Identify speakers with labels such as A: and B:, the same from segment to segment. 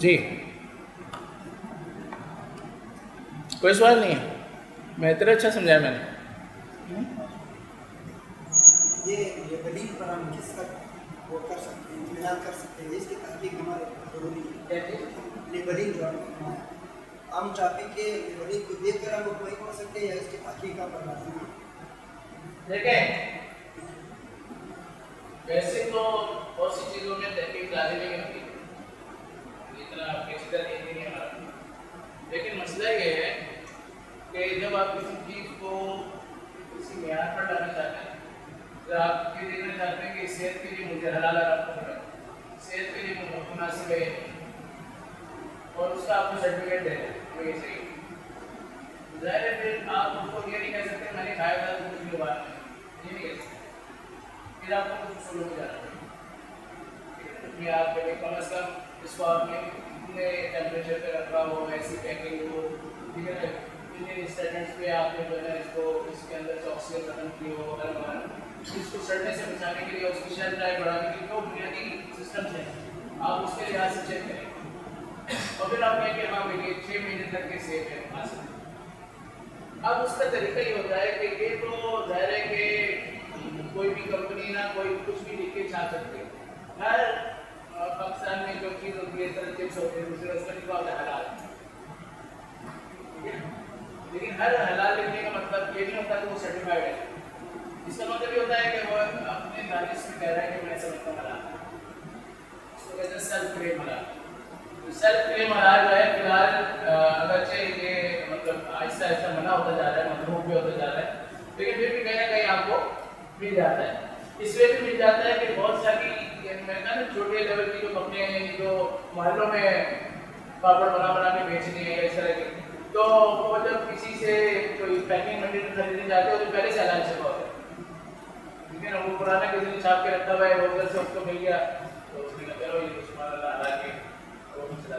A: جی کوئی سوال نہیں ہے؟ بہتر اچھا سمجھایا میں نے.
B: یہ لیبلنگ پر ہم کس تک وہ کر سکتے ہیں، اطلاع کر سکتے ہیں، اس کی تحقیق ہمارے ضروری ہے. لیبلنگ جو ہم چاہتے ہیں کہ لیبلنگ کو دیکھ کر ہم کوئی کر سکتے ہیں یا اس کی تحقیق پر لازم ہے.
A: دیکھیں ویسے تو بہت سی چیزوں میں تحقیق لازم نہیں ہوتی، اتنا پیچیدہ نہیں ہے ہمارا. لیکن مسئلہ یہ ہے کہ جب آپ کسی چیز کو کسی معیار پر لانا چاہتے ہیں، اگر آپ یہ دیکھنا چاہتے ہیں کہ صحت کے لیے مجھے حلال حرام ہے، صحت کے لیے مناسب ہے اور اس کا آپ کو سرٹیفکیٹ دے دیں تو یہ صحیح ہے. ظاہر ہے پھر آپ اس کو یہ نہیں کہہ سکتے میں نے کھایا تھا تو کچھ بھی بات نہیں، یہ نہیں کہہ سکتے. پھر آپ کو کچھ سلو ہو جانا چاہیے. آپ کم از کم اس کو آپ نے اتنے ٹیمپریچر پہ رکھا ہو، ایسی پیکنگ ہو، ٹھیک ہے نا، اتنے اسٹینڈرڈس پہ آپ نے جو ہے نا اس کو اس کے اندر سے آکسیجن ختم کی ہو، وغیرہ وغیرہ. اس کو سڑنے سے بچانے کے لیے، اس کی شیلف لائف بڑھانے کے لیے جو بنیادی سسٹمس ہیں آپ اس کے لحاظ سے چیک کریں اور پھر آپ کہیں کہ ہاں یہ 6 مہینے تک کے سیف ہے آ سکتے. اب اس کا طریقہ یہ ہوتا ہے کہ یہ تو ظاہر ہے کہ کوئی بھی کمپنی نہ کوئی کچھ بھی لکھ کے چھاپ سکتی ہے. ہر پاکستان میں جو چیز ہوتی ہے طرح چپس ہوتے ہیں دوسرے اس کا لکھا ہوتا ہے حلال، لیکن ہر حلال لکھنے کا مطلب یہ نہیں ہوتا کہ وہ سرٹیفائڈ ہے. اس کا مطلب یہ ہوتا ہے کہ وہ اپنے دانش میں کہہ رہا ہے کہ میں سمجھتا ہوں حلال. اس کو کہتے ہیں سیلف کلیم حلال. سیلف کلیم حلال جو ہے فی الحال اگرچہ یہ مطلب آہستہ آہستہ منع ہوتا جا رہا ہے، مطلوب بھی ہوتا جا رہا ہے، لیکن پھر بھی کہیں نہ کہیں آپ کو مل جاتا ہے. اس لیے بھی مل جاتا ہے کہ بہت ساری میں نا چھوٹے لیول کی جو کمپنیاں ہیں جو محلوں میں پاپڑ بنا کے بیچنی ہے یا اس طرح کی، تو وہ جب کسی سے کوئی پیکنگ مٹیریل خریدنے جاتے ہو تو پہلے سے حلال چھپا ہوتا ہے، ٹھیک ہے نا. وہ پرانا کسی نے چھاپ کے رکھا ہوا ہے، وہ ادھر سے اس کو مل گیا تو اس نے کہا چلو یہ سبحان اللہ حلال کے وہ بھی چلا.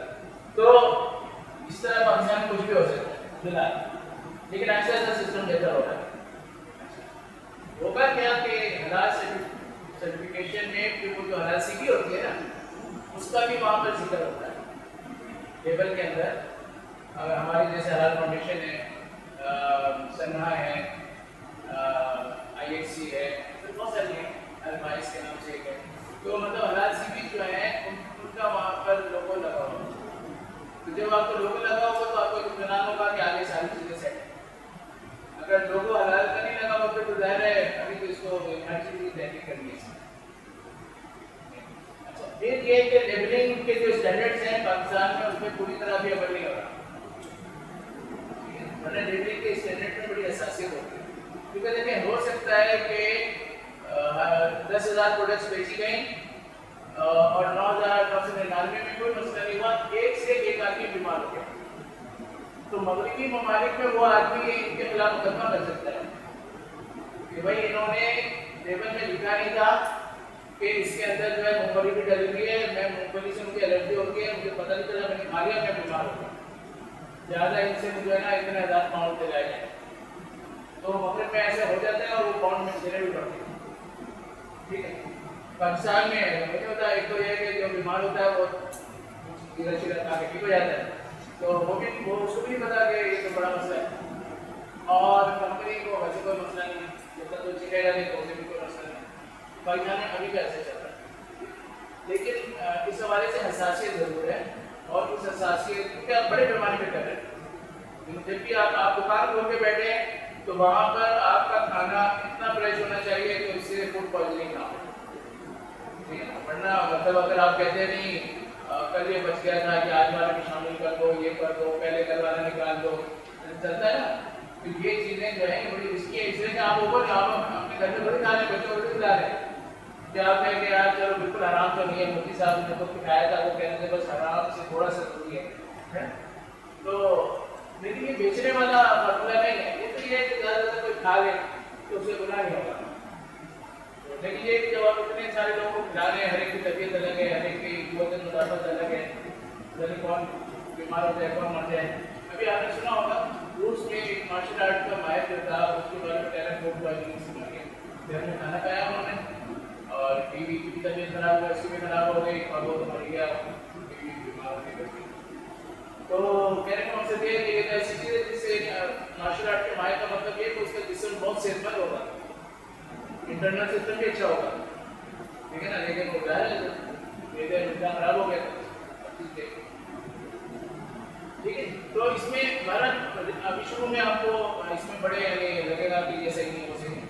A: تو اس طرح پاکستان میں کچھ بھی ہو سکتا ہے فی الحال، لیکن ایسا ایسا سسٹم بہتر ہو رہا ہے. ہوگا کیا کہ حلال سرٹیفکیشن میں وہ جو حلال سیکھی ہوتی ہے نا اس کا بھی وہاں پر ذکر ہوتا ہے لیبل کے اندر. اگر ہماری جیسے حلال فاؤنڈیشن ہے، سنہا ہے، IHC ہے، بہت ساری ہیں، المائس کے نام سے ایک ہے، تو مطلب حلال سیکھی جو ہے ان کا وہاں پر لوگو لگا ہوا ہے. تو جب آپ کو لوگو لگا ہوگا تو آپ کو اطمینان ہوگا کہ آگے ساری چیزیں سیٹ ہیں. اگر لوگو حلال کا نہیں لگا ہوا تو ظاہر ہے ابھی تو اس کو ہر چیز کی تحقیق کرنی ہے. اچھا پھر یہ کہ لیبلنگ کے جو اسٹینڈرڈس ہیں پاکستان میں اس میں پوری طرح بھی عمل نہیں ہو رہا. ورنہ لیبلنگ کے اسٹینڈرڈ میں بڑی حساسیت ہوتی ہے، کیونکہ دیکھیں ہو سکتا ہے کہ 10,000 پروڈکٹس بیچی گئیں اور 9,999 میں کوئی مسئلہ نہیں ہوا، ایک سے ایک آدمی بیمار ہو گیا، تو مغربی ممالک میں وہ آدمی ان کے خلاف مقدمہ کر سکتا ہے کہ بھائی انہوں نے لیبل میں لکھا نہیں تھا کہ اس کے اندر جو ہے مونگ پھلی بھی ڈلی ہوئی ہے، میں مونگ پھلی سے مجھے الرجی ہوتی ہے، مجھے پتہ نہیں چلا میں نے کھا لیا، میں بیمار ہو گیا، لہٰذا ان سے مجھے نا اتنے 1,000 پاؤنڈ دلائے جائیں. تو مغرب میں ایسے ہو جاتا ہے اور وہ پاؤنڈ میں دینے بھی پڑتے ہیں. ٹھیک ہے. پاکستان میں مجھے ہوتا ہے ایک تو یہ کہ جو بیمار ہوتا ہے وہ چیزیں کھا کے ٹھیک ہو جاتا ہے، تو وہ اس کو بھی نہیں پتا کہ یہ تو بڑا مسئلہ ہے، اور کمپنی کو ویسے کوئی مسئلہ نہیں ہے، جب تک تو چکے گا نہیں تو اسے بھی کوئی مسئلہ نہیں. پاکستان میں ابھی بھی ایسے چل رہا ہے، لیکن اس حوالے سے حساسیت ضرور ہے. اور اس حساسیت کیونکہ آپ بڑے پیمانے پہ کر رہے ہیں، جب بھی آپ دکان کھول کے بیٹھے ہیں تو وہاں پر آپ کا کھانا اتنا فریش ہونا چاہیے کہ اس سے فوڈ پوائزننگ نہ ہو، ٹھیک ہے. ورنہ مطلب اگر آپ کہتے نہیں کل یہ بچ گیا تھا کہ آج والے بھی شامل کر دو، یہ کر دو، پہلے کل والا نکال دو، چلتا ہے نا. تو یہ چیزیں جو ہیں بڑی رسکی ہے، اس لیے کہ آپ اوپر آپ اپنے گھر میں تھوڑی کھا رہے ہیں، بچوں کو کھلا رہے ہیں کہ آپ کہیں کہ یار چلو بالکل حرام تو نہیں ہے، مفتی صاحب نے تو کھایا تھا وہ کہنے سے بس حرام سے تھوڑا سا ضروری ہے. تو لیکن یہ بیچنے والا فارمولہ نہیں ہے، یہ تو یہ ہے کہ زیادہ سے کوئی کھا لے تو اسے گناہ نہیں ہوگا. لیکن یہ جب آپ اتنے سارے لوگوں کو کھلا رہے ہیں، ہر ایک کی طبیعت الگ ہے، ہر ایک کی قوت مدافعت الگ ہے، یعنی کون بیمار ہوتا ہے کون مر جائے. ابھی آپ نے سنا ہوگا روس میں ایک مارشل آرٹ کا ماہر جو تھا اس کے بارے میں کہہ رہے ہیں فوڈ پوائزننگ سے مر گیا، گھر میں کھانا کھایا انہوں نے اور بیوی کی طبیعت خراب ہوا، اس کی بھی خراب ہو گئی اور وہ تو مر گیا، بیوی بیمار ہو گئی. تو کہنے کا مقصد یہ ہے کہ ایک ایسی چیز ہے جس سے مارشل آرٹ کے ماہر کا مطلب یہ ہے کہ اس کا جسم بہت صحت مند ہوگا، انٹرنل سسٹم بھی اچھا ہوگا، ٹھیک ہے نا. لیکن وہ ظاہر ہے میرے انجام خراب ہو گیا ٹھیک ہے. تو اس میں ابھی شروع میں آپ کو اس میں بڑے یعنی لگے گا کہ یہ صحیح نہیں وہ صحیح نہیں.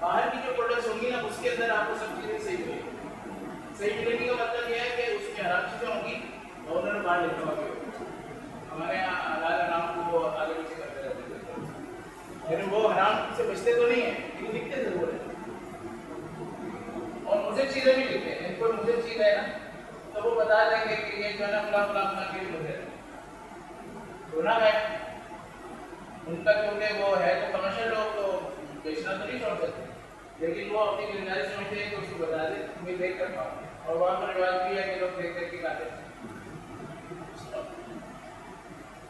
A: باہر کی جو پروڈکٹس ہوں گی نا اس کے اندر آپ کو سب چیزیں صحیح ملے گی. صحیح ملنے کا مطلب یہ ہے کہ اس میں حرام چیزیں ہوں گی اور انہوں نے باہر لکھا ہوا بھی. ہمارے یہاں حلال حرام کو وہ آگے پیچھے کرتے رہتے ہیں، لیکن وہ حرام سے بچتے تو نہیں ہیں لیکن لکھتے ضرور ہیں. اور مجھے چیزیں بھی لکھتے ہیں، ان کو مجھے چیز ہے نا تو وہ بتا دیں گے کہ یہ جو ہے نا فلاں فلاں فلاں کے لیے مجھے سونا ہے ان کا، کیونکہ وہ ہے تو کمرشل لوگ تو بیچنا تو نہیں چھوڑ سکتے، لیکن وہ اپنی ذمہ داری سمجھتے ہیں کہ اس کو بتا دیں میں دیکھ کر پاؤں. اور وہاں پر رواج بھی ہے کہ لوگ دیکھ دیکھ کے کھاتے ہیں.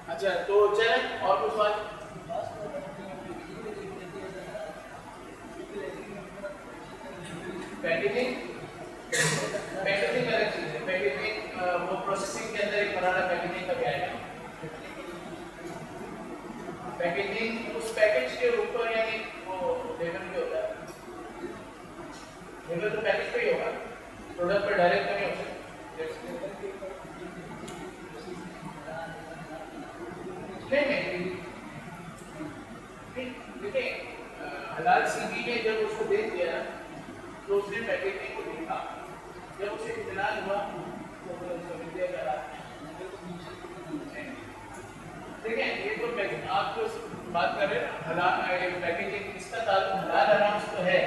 A: اچھا تو چلیں اور کچھ بات. پیکیجنگ الگ چیز ہے. پیکیجنگ وہ پروسیسنگ کے اندر ایک بنانا پیکیجنگ کا کیا ہے. پیکیجنگ اس پیکیج کے اوپر یعنی وہ لیبل بھی ہوتا ہے. لیبل تو پیکیج پہ ہی ہوگا، پروڈکٹ پہ ڈائریکٹ نہیں ہو سکتا. دیکھیں حلال سی بی نے جب اس کو دیکھ دیا تو اس نے پیکیجنگ کو دیکھا، جب اسے اطلاع ہوا تو پھر اس کو مل دیا گیا. دیکھیں یہ تو آپ جو بات کر رہے ہیں حلال پیکیجنگ، اس کا تعلق حلال حرام سے تو ہے،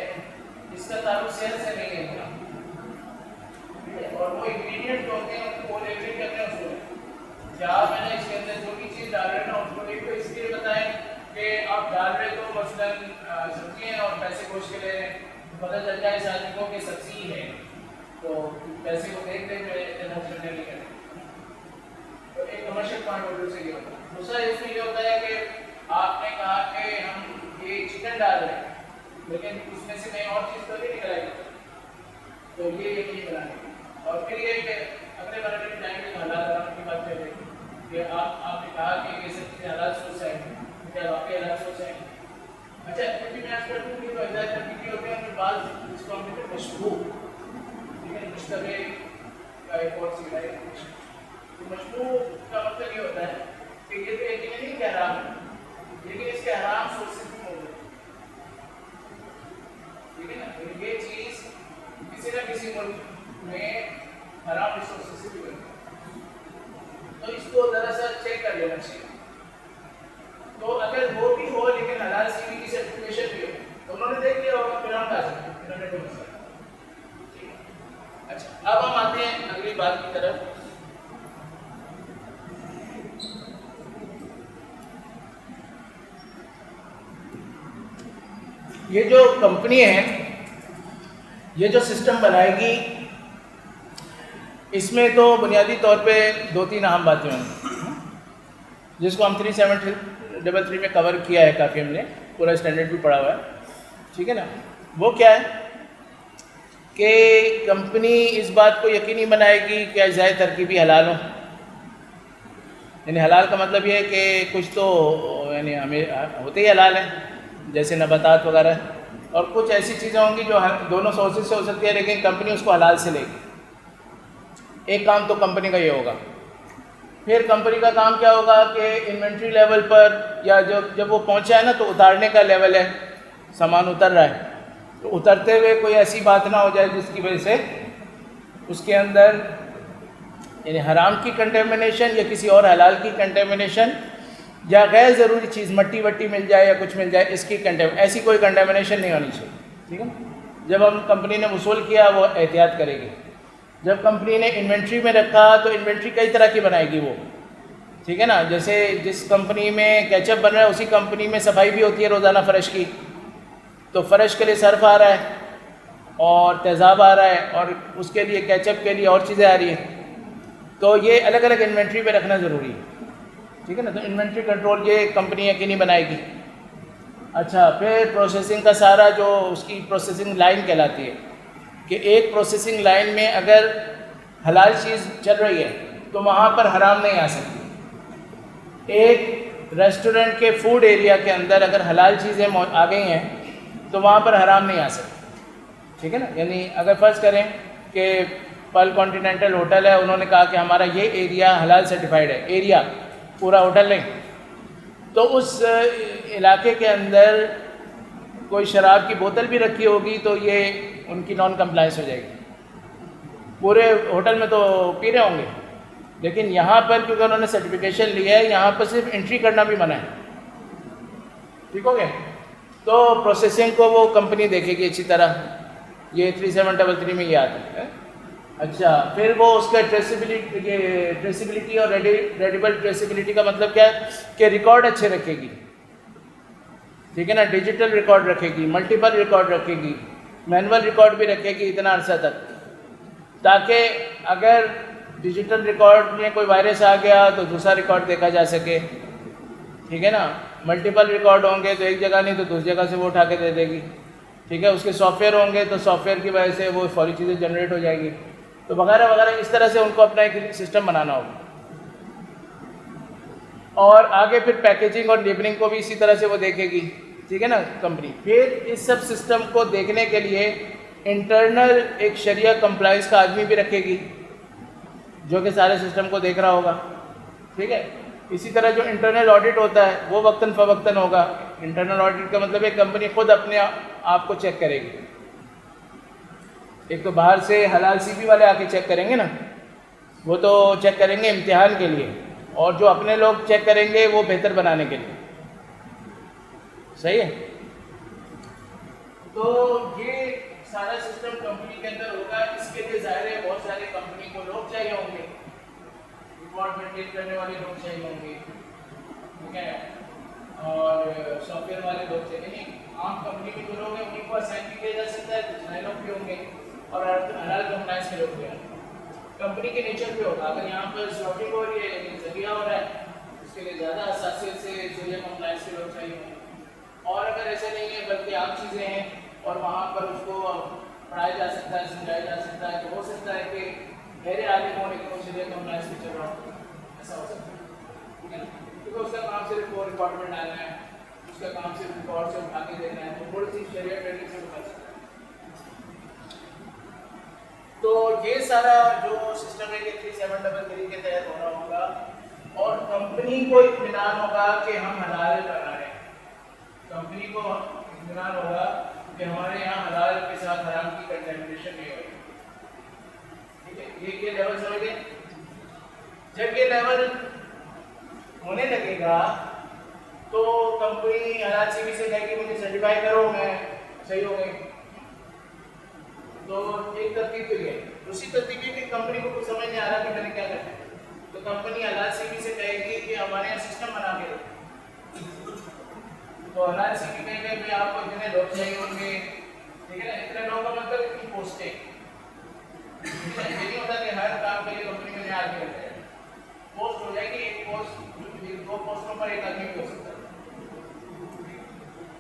A: اس کا تعلق صحت سے نہیں ہے. اور وہ انگریڈینٹ جو ہوتے ہیں وہ لیبل کرتے ہیں اس کو کیا میں نے اس کے اندر جو بھی چیز ڈال رہے ہیں نا اس کو ایک تو اس لیے بتائیں کہ آپ ڈال رہے تو مثلاً سبزی ہیں اور پیسے گوشت کے لے رہے ہیں، پتہ چل جائے اس آدمی کو کہ سبزی ہے تو پیسے کو دیکھ دیں میں ایموشنل نہیں کریں. تو ایک کمرشل پوائنٹ آف ویو سے یہ ہوتا ہے. دوسرا اس میں یہ ہوتا ہے کہ آپ نے کہا کہ ہم یہ چکن ڈال رہے ہیں لیکن اس میں سے کہیں اور چیز تو نہیں نکلائے گی، تو یہ نہیں بنانے. اور پھر یہ کہ اگلے بارے میں جائیں گے تو حلال حرام کی بات کریں گے کہ آپ نے کہا کہ یہ سب چیزیں حلال سوچ جائیں گے، کیا واقعی حلال سوچ جائیں گے. اچھا پھر بھی میں آج کر دوں کہ جو ہدایت ترکیبی ہوتے ہیں ان بعض اس کو ہم کہتے ہیں مشبوہ، ٹھیک ہے. مشتبہ کا ایک اور چیز ہے. مشبوہ کا مطلب یہ ہوتا ہے کہ یہ تو ایک نہیں کہ حرام ہے لیکن اس کے حرام سورسز بھی موجود ہیں، ٹھیک ہے نا. یہ چیز کسی نہ کسی ملک میں حرام ریسورسز سے بھی بنتی ہے، تو اس کو دراصل چیک کر لینا چاہیے. تو اگر وہ بھی ہو لیکن حلال سی بی کی سرٹیفکیشن بھی ہو تو انہوں نے دیکھ لیا ہوگا پھر ہم کہا سکتے ہیں انہوں نے کوئی مسئلہ. ٹھیک ہے. اچھا اب ہم آتے ہیں اگلی بات کی طرف. یہ جو کمپنی ہے یہ جو سسٹم بنائے گی اس میں تو بنیادی طور پہ 2-3 اہم باتیں ہوں گی جس کو ہم 37333 میں کور کیا ہے کافی، ہم نے پورا اسٹینڈرڈ بھی پڑھا ہوا ہے، ٹھیک ہے نا. وہ کیا ہے کہ کمپنی اس بات کو یقینی بنائے گی کہ اجزائے ترکیبی حلال ہوں. یعنی حلال کا مطلب یہ ہے کہ کچھ تو یعنی ہمیں ہوتے ہی حلال ہیں جیسے نباتات وغیرہ، اور کچھ ایسی چیزیں ہوں گی جو دونوں سورسز سے ہو سکتی ہے لیکن کمپنی اس کو حلال سے لے گی. ایک کام تو کمپنی کا یہ ہوگا. پھر کمپنی کا کام کیا ہوگا کہ انوینٹری لیول پر یا جب وہ پہنچا ہے نا تو اتارنے کا لیول ہے، سامان اتر رہا ہے تو اترتے ہوئے کوئی ایسی بات نہ ہو جائے جس کی وجہ سے اس کے اندر یعنی حرام کی کنٹیمنیشن یا کسی اور حلال کی کنٹیمنیشن یا غیر ضروری چیز مٹی وٹی مل جائے یا کچھ مل جائے اس کی ایسی کوئی کنٹیمنیشن نہیں ہونی چاہیے. ٹھیک ہے. جب ہم کمپنی نے وصول کیا وہ احتیاط کرے گی. جب کمپنی نے انوینٹری میں رکھا تو انوینٹری کئی طرح کی بنائے گی وہ، ٹھیک ہے نا. جیسے جس کمپنی میں کیچپ بن رہا ہے اسی کمپنی میں صفائی بھی ہوتی ہے روزانہ فرش کی، تو فرش کے لیے صرف آ رہا ہے اور تیزاب آ رہا ہے اور اس کے لیے کیچپ کے لیے اور چیزیں آ رہی ہیں، تو یہ الگ الگ انوینٹری پہ رکھنا ضروری ہے. ٹھیک ہے نا. تو انوینٹری کنٹرول یہ کمپنی یقینی بنائے گی. اچھا پھر پروسیسنگ کا سارا جو اس کی پروسیسنگ لائن کہلاتی ہے کہ ایک پروسیسنگ لائن میں اگر حلال چیز چل رہی ہے تو وہاں پر حرام نہیں آ سکتی. ایک ریسٹورنٹ کے فوڈ ایریا کے اندر اگر حلال چیزیں آ گئی ہیں تو وہاں پر حرام نہیں آ سکتی، ٹھیک ہے نا. یعنی اگر فرض کریں کہ پل کانٹیننٹل ہوٹل ہے، انہوں نے کہا کہ ہمارا یہ ایریا حلال سرٹیفائڈ ہے، ایریا پورا ہوٹل نہیں، تو اس علاقے کے اندر کوئی شراب کی بوتل بھی رکھی ہوگی تو یہ ان کی نان کمپلائنس ہو جائے گی. پورے ہوٹل میں تو پی رہے ہوں گے، لیکن یہاں پر کیونکہ انہوں نے سرٹیفکیشن لیا ہے، یہاں پر صرف انٹری کرنا بھی منع ہے، ٹھیک ہو گیا. تو پروسیسنگ کو وہ کمپنی دیکھے گی اچھی طرح، یہ 3733 میں یہ آتا ہے. اچھا، پھر وہ اس کا ٹریسیبلٹی اور ریڈیبل ٹریسیبلٹی کا مطلب کیا ہے کہ ریکارڈ اچھے رکھے گی، ٹھیک ہے نا. ڈیجیٹل ریکارڈ رکھے گی، ملٹیپل ریکارڈ رکھے گی، مینول ریکارڈ بھی رکھے گی اتنا عرصہ تک، تاکہ اگر ڈیجیٹل ریکارڈ میں کوئی وائرس آ گیا تو دوسرا ریکارڈ دیکھا جا سکے، ٹھیک ہے نا. ملٹیپل ریکارڈ ہوں گے تو ایک جگہ نہیں تو دوسری جگہ سے وہ اٹھا کے دے دے گی، ٹھیک ہے. اس کے سافٹ ویئر ہوں گے تو سافٹ ویئر کی وجہ سے وہ فوری چیزیں جنریٹ ہو جائیں گی، تو وغیرہ وغیرہ. اس طرح سے ان کو اپنا ایک سسٹم بنانا ہوگا. اور آگے پھر پیکیجنگ اور لیبلنگ کو بھی اسی طرح سے وہ دیکھے گی، ٹھیک ہے نا کمپنی. پھر اس سب سسٹم کو دیکھنے کے لیے انٹرنل ایک شریعہ کمپلائنس کا آدمی بھی رکھے گی جو کہ سارے سسٹم کو دیکھ رہا ہوگا، ٹھیک ہے. اسی طرح جو انٹرنل آڈٹ ہوتا ہے وہ وقتاً فوقتاً ہوگا. انٹرنل آڈٹ کا مطلب ہے کمپنی خود اپنے آپ کو چیک کرے گی. ایک تو باہر سے حلال سی بی والے آ کے چیک کریں گے نا، وہ تو چیک کریں گے امتحان کے لیے، اور جو اپنے لوگ چیک کریں گے وہ بہتر بنانے کے لیے. صحیح ہے. تو یہ سارا سسٹم کمپنی کے اندر ہوگا. اس کے لیے ظاہر ہے بہت سارے کمپنی کو لوگ چاہیے ہوں گے، ریکارڈ مینٹین کرنے والے لوگ چاہیے ہوں گے، ٹھیک ہے، اور سافٹ ویئر والے لوگ چاہیے. نہیں، عام کمپنی میں جو لوگ ہیں انہیں کو اسائن بھی کیا جا سکتا ہے، کچھ نئے لوگ بھی ہوں گے اور حلال کمپلائنس کے لوگ بھی ہوں گے. کمپنی کے نیچر پہ ہوگا. اگر یہاں پر شاپنگ ہو رہی ہے، ذریعہ ہو رہا ہے، اس کے لیے زیادہ حساسیت سے ذریعہ کمپلائنس کے لوگ چاہیے ہوں گے. اور اگر ایسے نہیں ہے بلکہ عام چیزیں ہیں اور وہاں پر اس کو پڑھایا جا سکتا ہے، سمجھایا جا سکتا ہے، تو ہو سکتا ہے کہ میرے عالم ہو لیکن وہ ذریعہ کمپلائنس بھی چل رہا ہو، ایسا ہو سکتا ہے، ٹھیک ہے نا. کیونکہ اس کا کام صرف وہ ریکارڈ میں ڈالنا ہے، اس کا کام صرف ریکارڈ سے اٹھا کے دینا ہے، تو تھوڑی سی شریعہ ٹریننگ سے اٹھا سکتا ہے. تو یہ سارا جو سسٹم ہے یہ 3733 کے تحت ہونا ہوگا. اور کمپنی کو اطمینان ہوگا کہ ہم حلال بنا رہے ہیں. کمپنی کو اطمینان ہوگا کہ ہمارے یہاں حلال کے ساتھ حرام کی کنٹامینیشن نہیں ہوگی، ٹھیک ہے. یہ لیول سمجھ گئے. جب یہ لیول ہونے لگے گا تو کمپنی حلال سی بی سے کہے گی مجھے سرٹیفائی کرو، میں صحیح ہو گئی. تو ایک ترتیب تو یہ ہے. دوسری ترتیب یہ کہ کمپنی کو کچھ سمجھ نہیں آ رہا کہ میں نے کیا کرنا ہے، تو کمپنی حلال سی بی سے کہے گی کہ ہمارے یہاں سسٹم بنا کے دو. تو حلال سی بی کہیں گے کہ آپ کو اتنے لوگ چاہیے ہوں گے، ٹھیک ہے نا. اتنے لوگوں کا مطلب اتنی پوسٹیں. یہ نہیں ہوتا کہ ہر کام کے لیے کمپنی میں نیا آدمی رکھا جائے. پوسٹ ہو جائے گی، ایک پوسٹ، دو پوسٹوں پر ایک آدمی بھی ہو سکتا ہے.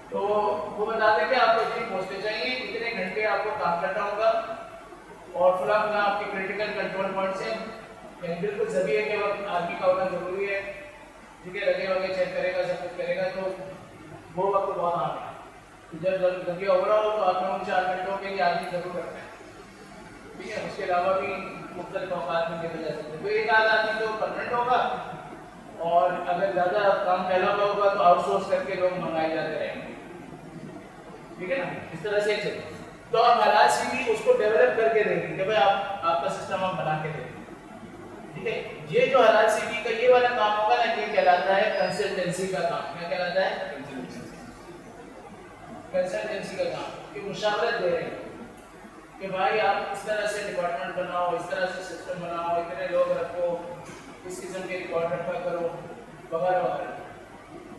A: تو وہ بتا دیں کہ آپ کو اتنی پوسٹیں چاہیے، اتنے گھنٹے آپ کو کام کرنا ہوگا، اور فلاں فلاں آپ کے کریٹیکل کنٹرول پوائنٹس ہیں. یعنی بالکل ذریعے کے وقت آدمی کا ہونا ضروری ہے، ٹھیک ہے. لگے وگے چیک کرے گا، سب کچھ کرے گا، تو وہ وقت بہت آنا ہے. جب ذریعہ ہو رہا ہو تو آپ نے ان 4 گھنٹوں کے لیے آدمی ضرور رکھنا ہے، ٹھیک ہے. اس کے علاوہ بھی مختلف اوقات میں دیکھا جا سکتا ہے. تو ایک آدھ آدمی تو پرمنٹ ہوگا، اور اگر زیادہ کام پھیلا ہوا ہوگا تو آؤٹ سورس کر کے لوگ منگائے جاتے رہیں گے، ٹھیک ہے نا. اس طرح سے چلے. تو ہم حلال سی بھی اس کو ڈیولپ کر کے دیں گے کہ بھائی آپ کا سسٹم ہم بنا کے دیں گے، ٹھیک ہے. یہ جو حلال سی بی کا یہ والا کام ہوگا نا، یہ کہلاتا ہے کنسلٹنسی کا کام. کیا کہلاتا ہے؟ کنسلٹنسی کا کام. کہ مشاورت دے رہے ہیں کہ بھائی آپ اس طرح سے ڈپارٹمنٹ بناؤ، اس طرح سے سسٹم بناؤ، اتنے لوگ رکھو، اس قسم کے ریکارڈ رکھا کرو، وغیرہ وغیرہ.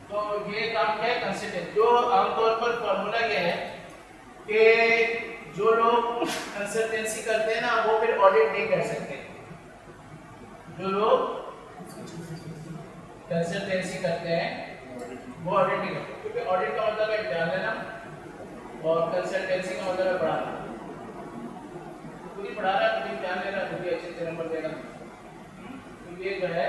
A: تو یہ کام کیا ہے؟ کنسلٹنٹ. جو عام طور پر فارمولا یہ ہے کہ جو لوگ کنسلٹنسی کرتے ہیں نا وہ پھر آڈٹ نہیں کر سکتے. جو لوگ کنسلٹنسی کرتے ہیں وہ آڈٹ نہیں کرتے، کیونکہ آڈٹ کا مطلب ہے دھیان دینا اور کنسلٹنسی کا مطلب ہے پڑھانا. خود ہی پڑھا رہا ہے، خود ہی دھیان دے رہا ہے، خود ہی اچھے نمبر دے گا. تو یہ جو ہے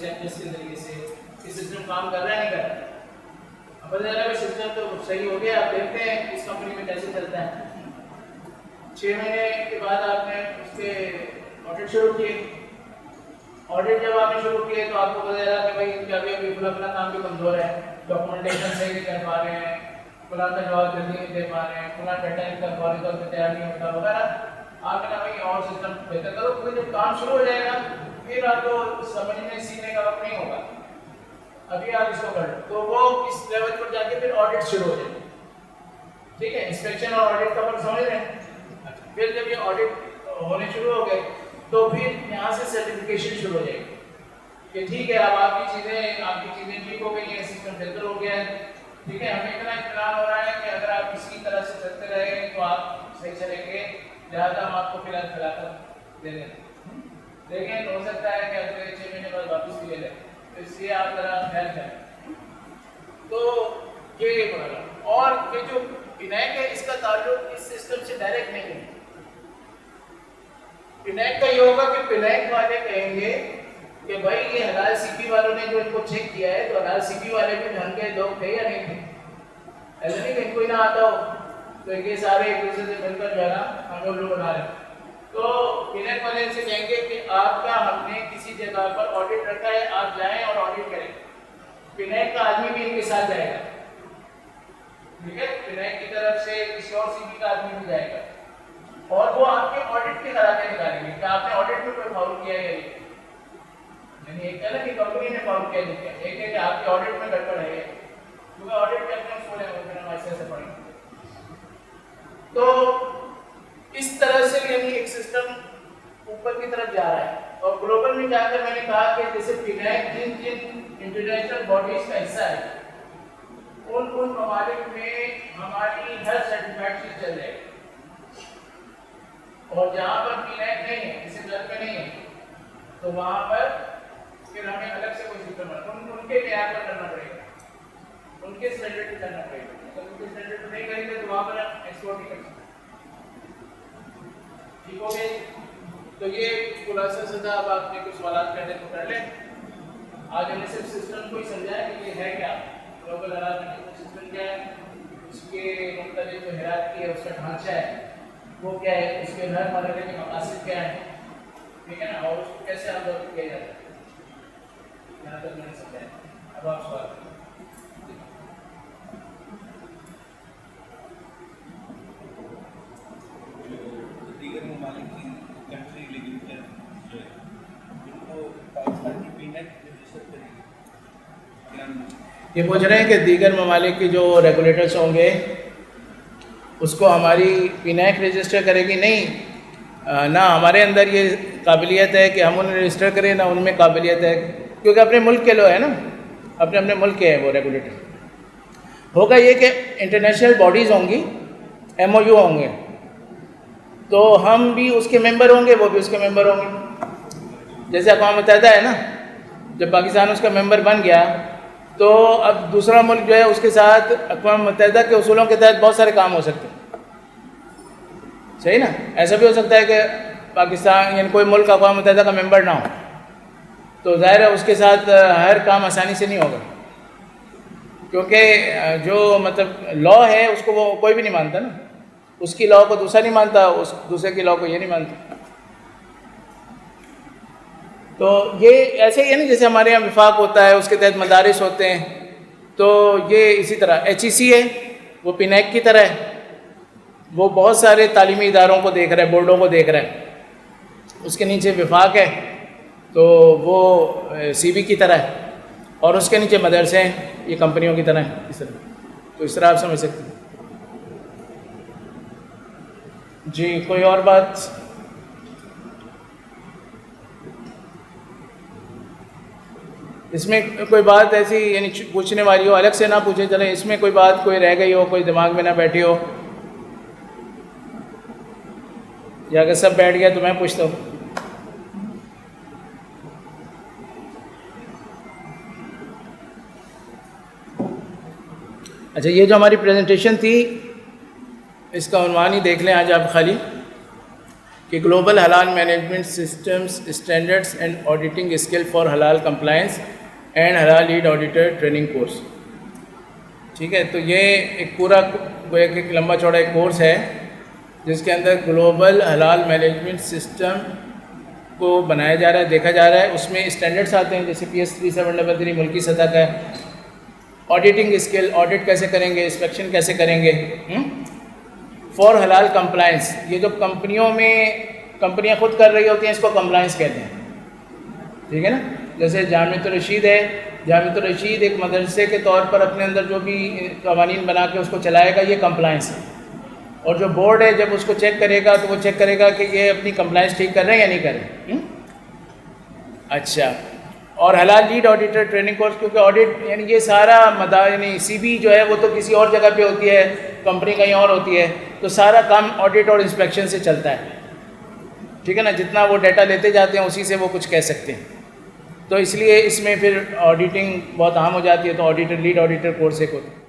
A: چیکس کے ذریعے سے یہ سسٹم کام کر رہا ہے نہیں کر رہا. اب پتہ چلا کہ سسٹم تو صحیح ہو گیا. آپ دیکھتے ہیں اس کمپنی میں کیسے چلتا ہے. 6 مہینے کے بعد آپ نے اس کے آڈٹ شروع کیے. آڈٹ جب آپ نے شروع کیے تو آپ کو پتہ چلا کہ بھائی ان کا ابھی فلاں کام بھی کمزور ہے, ڈاکومنٹیشن صحیح نہیں کر پا رہے ہیں, فلاں کا جواب جلدی نہیں دے پا رہے ہیں, فلاں ڈیٹا ان کا فوری طور پہ تیار نہیں ہوتا وغیرہ. آپ نے کہا بھائی اور سسٹم بہتر کرو, کیونکہ جب کام شروع ہو جائے گا پھر آپ کو سمجھنے سیکھنے کا وقت نہیں ہوگا. ابھی آپ اس کو کر لو تو وہ اس لیول پر جا کے پھر آڈٹ شروع ہو جائے. ٹھیک ہے, انسپیکشن اور آڈٹ کا فرق سمجھ رہے ہیں. پھر جب یہ آڈٹ ہونے شروع ہو گئے تو پھر یہاں سے سرٹیفکیشن شروع ہو جائے گی کہ ٹھیک ہے اب آپ کی چیزیں ٹھیک ہو گئی ہیں, سسٹم بہتر ہو گیا ہے. ٹھیک ہے, ہمیں اتنا اطمینان ہو رہا ہے کہ اگر آپ اسی طرح سے چلتے رہیں تو آپ صحیح چلیں گے, لہٰذا ہم آپ کو فی الحال خلافت دے دیں. لیکن ہو سکتا ہے کہ اگلے 6 مہینے بعد واپس بھی لے لیں, تو اس لیے آپ ذرا خیال کریں. تو یہ پڑا. اور یہ جو پینیک ہے اس کا تعلق اس سسٹم سے ڈائریکٹ نہیں ہے. پینیک کا یہ ہوگا کہ پینیک والے کہیں گے کہ بھائی یہ حلال سی پی والوں نے جو ان کو چیک کیا ہے تو حلال سی پی والے بھی ڈھنگ کے لوگ تھے یا نہیں تھے. ایسا نہیں کہ ان کو ہی نہ آتا ہو تو یہ سارے ایک دوسرے سے مل کر جو ہے نا ہم لوگ بنا رہے ہیں. تو پینیک والے سے کہیں گے کہ آپ کا ہم نے کسی جگہ پر آڈٹ رکھا ہے, آپ جائیں اور آڈٹ کریں. پینیک کا آدمی بھی ان کے ساتھ جائے گا. ٹھیک ہے, پینیک کی طرف سے کسی اور سی پی کا آدمی بھی جائے گا اور وہ آپ کے آڈٹ کی طرح کے نکالیں گے کہ آپ نے آڈٹ میں کوئی فاؤل کیا ہے یا نہیں. یعنی ایک ہے نا کہ کمپنی نے فاؤل کیا نہیں کیا, ایک ہے کہ آپ کے آڈٹ میں گڑبڑ ہے, کیونکہ آڈٹ کے اپنے اصول ہیں وہ پھر ہم ایسے پڑھیں گے. تو اس طرح سے یعنی ایک سسٹم اوپر کی طرف جا رہا ہے. اور گلوبل میں جا کر میں نے کہا کہ جیسے پینیک جن انٹرنیشنل باڈیز کا حصہ ہے ان ممالک میں ہماری ہر سرٹیفائڈ چیز چل جائے گی. اور جہاں پر پینیک نہیں ہے, کسی گھر میں نہیں ہے, تو وہاں پر پھر ہمیں الگ سے کوئی سسٹم ان کے معیار پر کرنا پڑے گا, ان کے اسٹینڈرڈ پہ کرنا پڑے گا. اگر ان کے اسٹینڈرڈ پہ نہیں کریں گے تو وہاں پر ہم ایکسپورٹ نہیں کر سکتے. ٹھیک ہو گئے. تو یہ خلاصہ سزا. اب آپ نے کچھ سوالات کرنے تو کر لیں. آج ہم نے صرف سسٹم کو ہی سمجھایا کہ یہ ہے کیا, گلوبل حالات میں سسٹم کیا ہے, اس کے مختلف جو حیرات ہے اس کا ڈھانچہ ہے وہ کیا ہے, اس کے ہر مرحلے کے مقاصد کیا ہیں. ٹھیک ہے نا, اور اس کو کیسے عمل کیا جاتا ہے. یہاں تک میں نے سمجھایا. اب آپ سوال کریں.
C: دیگر ممالک کی کنٹری لیگل جو ہے ان کو پاکستان کی پینیک رجسٹر کریں گے.
A: یہ پوچھ رہے ہیں کہ دیگر ممالک کے جو ریگولیٹرس ہوں گے اس کو ہماری پینیک رجسٹر کرے گی. نہیں, نہ ہمارے اندر یہ قابلیت ہے کہ ہم انہیں رجسٹر کریں, نہ ان میں قابلیت ہے, کیونکہ اپنے ملک کے لوگ ہیں نا, اپنے ملک کے ہیں وہ ریگولیٹر. ہوگا یہ کہ انٹرنیشنل باڈیز ہوں گی, ایم او یو ہوں گے, تو ہم بھی اس کے ممبر ہوں گے, وہ بھی اس کے ممبر ہوں گے. جیسے اقوام متحدہ ہے نا, جب پاکستان اس کا ممبر بن گیا تو اب دوسرا ملک جو ہے اس کے ساتھ اقوام متحدہ کے اصولوں کے تحت بہت سارے کام ہو سکتے ہیں. صحیح نا. ایسا بھی ہو سکتا ہے کہ پاکستان یعنی کوئی ملک اقوام متحدہ کا ممبر نہ ہو, تو ظاہر ہے اس کے ساتھ ہر کام آسانی سے نہیں ہوگا, کیونکہ جو مطلب لاء ہے اس کو وہ کوئی بھی نہیں مانتا نا. اس کی لاء کو دوسرا نہیں مانتا, اس دوسرے کی لاء کو یہ نہیں مانتا. تو یہ ایسے ہی ہے نا, جیسے ہمارے یہاں وفاق ہوتا ہے, اس کے تحت مدارس ہوتے ہیں, تو یہ اسی طرح ایچ ای سی ہے, وہ پینیک کی طرح ہے, وہ بہت سارے تعلیمی اداروں کو دیکھ رہا ہے, بورڈوں کو دیکھ رہا ہے. اس کے نیچے وفاق ہے تو وہ سی بی کی طرح ہے, اور اس کے نیچے مدرسے ہیں, یہ کمپنیوں کی طرح ہیں. اس طرح تو اس طرح آپ سمجھ سکتے ہیں. جی کوئی اور بات؟ اس میں کوئی بات ایسی یعنی پوچھنے والی ہو, الگ سے نہ پوچھیں, چلیں اس میں کوئی بات کوئی رہ گئی ہو, کوئی دماغ میں نہ بیٹھی ہو, یا اگر سب بیٹھ گیا تو میں پوچھتا ہوں. اچھا, یہ جو ہماری پریزنٹیشن تھی اس کا عنوان ہی دیکھ لیں آج آپ خالی, کہ گلوبل حلال management systems standards and auditing skill for حلال کمپلائنس اینڈ حلال لیڈ آڈیٹر ٹریننگ کورس. ٹھیک ہے, تو یہ ایک پورا ایک لمبا چوڑا ایک کورس ہے جس کے اندر گلوبل حلال مینجمنٹ سسٹم کو بنایا جا رہا ہے, دیکھا جا رہا ہے. اس میں اسٹینڈرڈس آتے ہیں جیسے PS 3733 ملکی سطح کا ہے. آڈیٹنگ اسکل, آڈٹ کیسے کریں گے, انسپیکشن کیسے کریں گے. فار حلال کمپلائنس, یہ جو کمپنیاں خود کر رہی ہوتی ہیں اس کو کمپلائنس کہتے ہیں. ٹھیک ہے نا, جیسے جامعۃ الرشید ہے, جامعۃ الرشید ایک مدرسے کے طور پر اپنے اندر جو بھی قوانین بنا کے اس کو چلائے گا, یہ کمپلائنس ہے. اور جو بورڈ ہے جب اس کو چیک کرے گا تو وہ چیک کرے گا کہ یہ اپنی کمپلائنس ٹھیک کر رہے ہیں یا نہیں کر رہے. اچھا, اور حلال لیڈ آڈیٹر ٹریننگ کورس, کیونکہ آڈٹ یعنی یہ سارا یعنی CB جو ہے وہ تو کسی اور جگہ پہ ہوتی ہے, کمپنی کہیں اور ہوتی ہے, تو سارا کام آڈٹ اور انسپیکشن سے چلتا ہے. ٹھیک ہے نا, جتنا وہ ڈیٹا لیتے جاتے ہیں اسی سے وہ کچھ کہہ سکتے ہیں. تو اس لیے اس میں پھر آڈیٹنگ بہت عام ہو جاتی ہے, تو آڈیٹر لیڈ آڈیٹر کورس ایک ہوتا ہے.